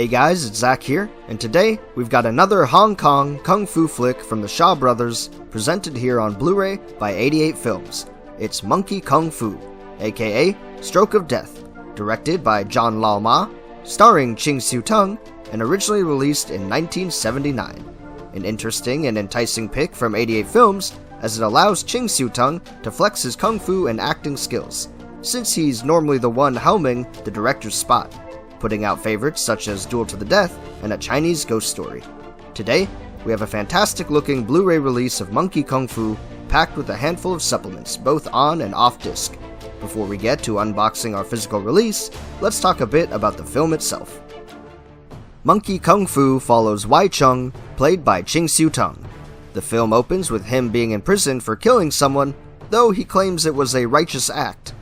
Hey guys, it's Zach here, and today we've got another Hong Kong kung fu flick from the Shaw Brothers, presented here on Blu-ray by 88 Films. It's Monkey Kung Fu, aka Stroke of Death, directed by John Lau Ma, starring Ching Siu-tung, and originally released in 1979. An interesting and enticing pick from 88 Films, as it allows Ching Siu-tung to flex his kung fu and acting skills, since he's normally the one helming the director's spot, putting out favorites such as Duel to the Death and A Chinese Ghost Story. Today, we have a fantastic looking Blu-ray release of Monkey Kung Fu, packed with a handful of supplements, both on and off disc. Before we get to unboxing our physical release, let's talk a bit about the film itself. Monkey Kung Fu follows Wai Chung, played by Ching Siu-tung. The film opens with him being in prison for killing someone, though he claims it was a righteous act.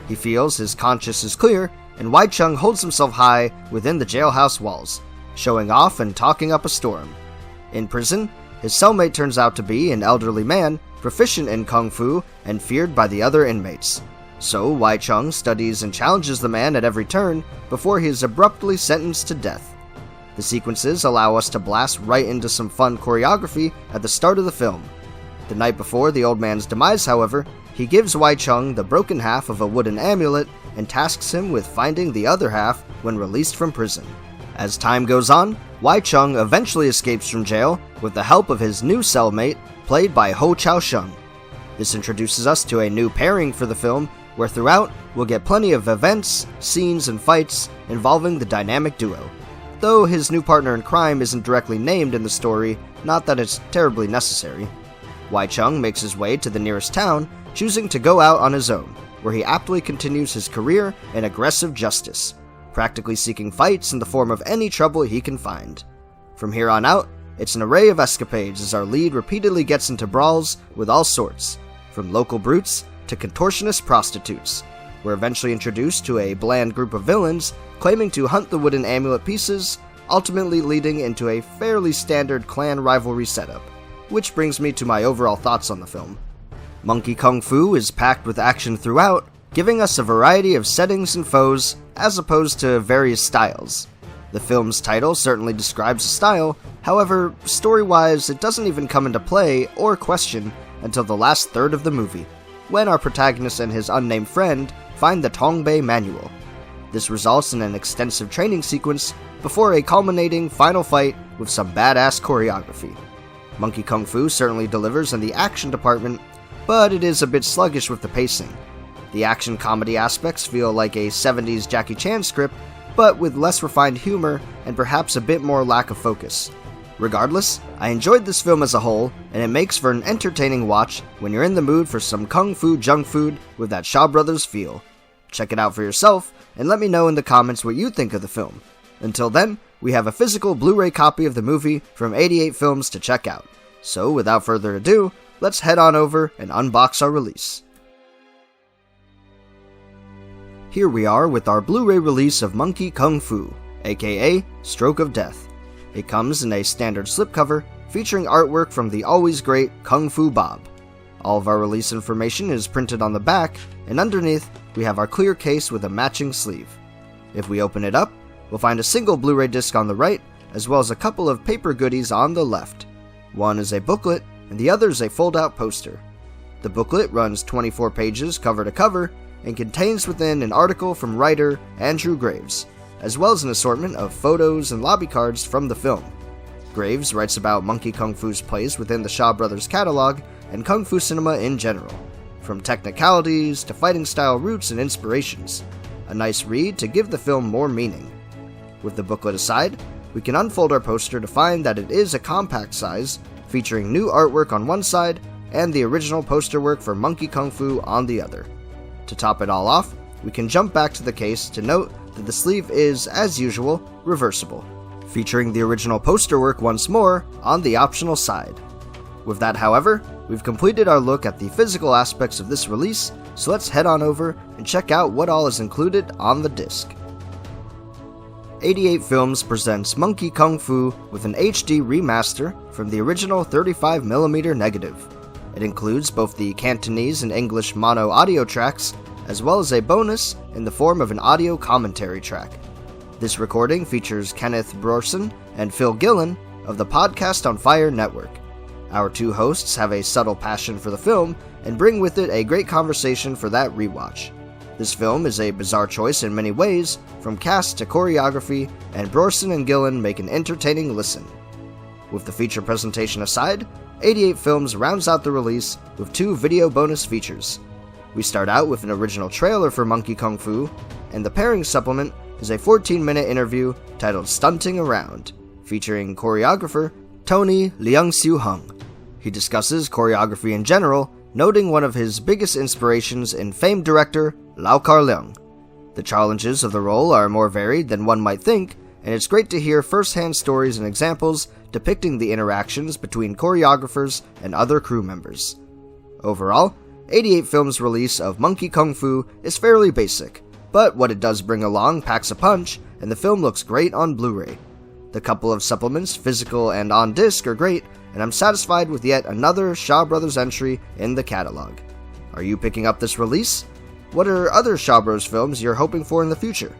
He feels his conscience is clear, and Wai Chung holds himself high within the jailhouse walls, showing off and talking up a storm. In prison, his cellmate turns out to be an elderly man, proficient in kung fu and feared by the other inmates. So Wai Chung studies and challenges the man at every turn before he is abruptly sentenced to death. The sequences allow us to blast right into some fun choreography at the start of the film. The night before the old man's demise, however, he gives Wai Chung the broken half of a wooden amulet and tasks him with finding the other half when released from prison. As time goes on, Wai Chung eventually escapes from jail with the help of his new cellmate, played by Ho Chao Sheng. This introduces us to a new pairing for the film, where throughout we'll get plenty of events, scenes, and fights involving the dynamic duo. Though his new partner in crime isn't directly named in the story, not that it's terribly necessary. Wai Chung makes his way to the nearest town, choosing to go out on his own, where he aptly continues his career in aggressive justice, practically seeking fights in the form of any trouble he can find. From here on out, it's an array of escapades as our lead repeatedly gets into brawls with all sorts, from local brutes to contortionist prostitutes. We're eventually introduced to a bland group of villains claiming to hunt the wooden amulet pieces, ultimately leading into a fairly standard clan rivalry setup, which brings me to my overall thoughts on the film. Monkey Kung Fu is packed with action throughout, giving us a variety of settings and foes, as opposed to various styles. The film's title certainly describes the style, however, story-wise it doesn't even come into play or question until the last third of the movie, when our protagonist and his unnamed friend find the Tongbei Manual. This results in an extensive training sequence before a culminating final fight with some badass choreography. Monkey Kung Fu certainly delivers in the action department, but it is a bit sluggish with the pacing. The action comedy aspects feel like a 70s Jackie Chan script, but with less refined humor and perhaps a bit more lack of focus. Regardless, I enjoyed this film as a whole, and it makes for an entertaining watch when you're in the mood for some kung fu junk food with that Shaw Brothers feel. Check it out for yourself, and let me know in the comments what you think of the film. Until then, we have a physical Blu-ray copy of the movie from 88 Films to check out. So without further ado, let's head on over and unbox our release. Here we are with our Blu-ray release of Monkey Kung Fu, aka Stroke of Death. It comes in a standard slipcover, featuring artwork from the always great Kung Fu Bob. All of our release information is printed on the back, and underneath, we have our clear case with a matching sleeve. If we open it up, we'll find a single Blu-ray disc on the right, as well as a couple of paper goodies on the left. One is a booklet, and the other is a fold-out poster. The booklet runs 24 pages cover to cover, and contains within an article from writer Andrew Graves, as well as an assortment of photos and lobby cards from the film. Graves writes about Monkey Kung Fu's place within the Shaw Brothers catalog and Kung Fu cinema in general, from technicalities to fighting style roots and inspirations. A nice read to give the film more meaning. With the booklet aside, we can unfold our poster to find that it is a compact size, featuring new artwork on one side and the original poster work for Monkey Kung Fu on the other. To top it all off, we can jump back to the case to note that the sleeve is, as usual, reversible, featuring the original poster work once more on the optional side. With that, however, we've completed our look at the physical aspects of this release, so let's head on over and check out what all is included on the disc. 88 Films presents Monkey Kung Fu with an HD remaster from the original 35mm negative. It includes both the Cantonese and English mono audio tracks, as well as a bonus in the form of an audio commentary track. This recording features Kenneth Brorson and Phil Gillen of the Podcast on Fire Network. Our two hosts have a subtle passion for the film and bring with it a great conversation for that rewatch. This film is a bizarre choice in many ways, from cast to choreography, and Brorson and Gillen make an entertaining listen. With the feature presentation aside, 88 Films rounds out the release with two video bonus features. We start out with an original trailer for Monkey Kung Fu, and the pairing supplement is a 14-minute interview titled Stunting Around, featuring choreographer Tony Leung-Siu-Hung. He discusses choreography in general, noting one of his biggest inspirations in famed director Lau Kar-leung. The challenges of the role are more varied than one might think, and it's great to hear first-hand stories and examples depicting the interactions between choreographers and other crew members. Overall, 88 Films' release of Monkey Kung Fu is fairly basic, but what it does bring along packs a punch, and the film looks great on Blu-ray. The couple of supplements, physical and on disc, are great, and I'm satisfied with yet another Shaw Brothers entry in the catalog. Are you picking up this release? What are other Shaw Bros films you're hoping for in the future?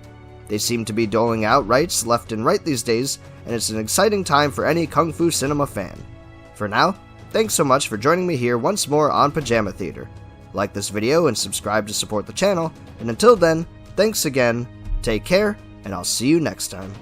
They seem to be doling out rights left and right these days, and it's an exciting time for any Kung Fu cinema fan. For now, thanks so much for joining me here once more on Pajama Theater. Like this video and subscribe to support the channel, and until then, thanks again, take care, and I'll see you next time.